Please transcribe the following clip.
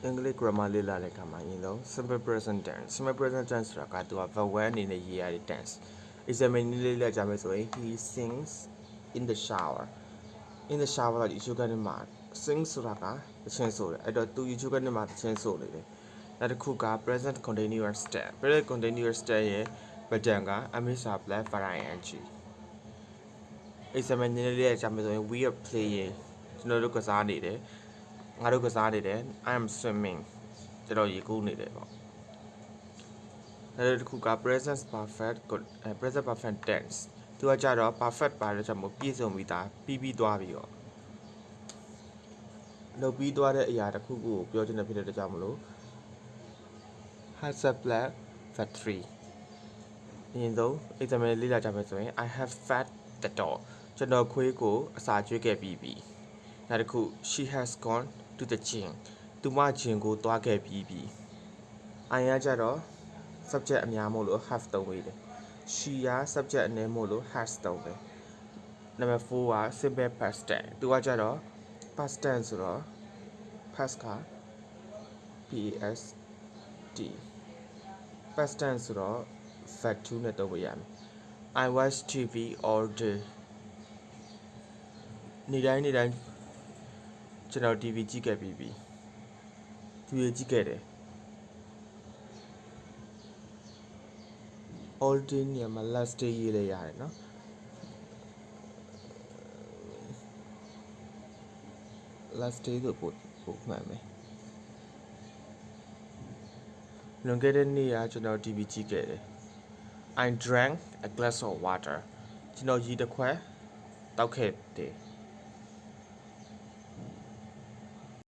English grammar လေ့လာတဲ့အခါမှာရင်လုံး simple present tense simple present tense ဆိုတာကသူက verb 1အနေနဲ့ရေးရတဲ့ tense example နည်းလေးလေ့လာကြမယ်ဆိုရင် he sings in the shower in the shower ကဒီရှုကနေမှာ sing ဆိုတာကတခြင်းဆိုတယ်အဲ့တော့သူယူကနေမှာတခြင်းဆိုနေတယ်နောက်တစ်ခုက present continuous tense present continuous tense ရဲ့ pattern က amisha plus ing example နည်းလေးလေ့လာကြမယ်ဆိုရင် we are playing ကျွန်တော်တို့ကစားနေတယ်ငါတို့ကစားနေတယ် I am swimming ကျွန်တော်ရေကူးနေတယ်ပေါ့နောက်တစ်ခုက present perfect tense သူကကြတော့ perfect ပါတဲ့ကြောင့်မို့ပြည့်စုံပြီးသားပြီးသွားပြီတော့လုပ်ပြီးသွားတဲ့အရာတစ်ခုခုကိုပြောချင်တဲ့ဖြစ်တဲ့ကြောင့်မလို့ has a black factory အရင်ဆုံး example လေ့လာကြမယ်ဆိုရင် I have fed the dog ကျွန်တော်ခွေးကိုအစာကျွေးခဲ့ပြီးပြီနောက်တစ်ခု she has gone to the gym သူမဂျင်ကိုသွားခဲ့ပြီးပြီ I ရကြတော့ subject အများမို့လို့ have သုံးပေးတယ် she ရ subject အနည်းမို့လို့ has သုံးတယ် number 4က simple past tense သူကကြတော့ past tense ဆိုတော့ past က past past tense ဆိုတော့ verb 2နဲ့သုံးပေးရမယ် I watch TV all day နေ့တိုင်းကျွန်တော် TV ကြည့်ခဲ့ပြီးပြီသူရကြည့်ခဲ့တယ် all day နေရာမှာ last day ရေးလိုက်ရတယ်နော် last day ဆိုပို့မှန်မယ်လွန်ခဲ့တဲ့နေ့ကကျွန်တော် TV ကြည့်ခဲ့တယ် I drank a glass of water ကျွန်တော်ရေတစ်ခွက်တောက်ခဲ့တယ်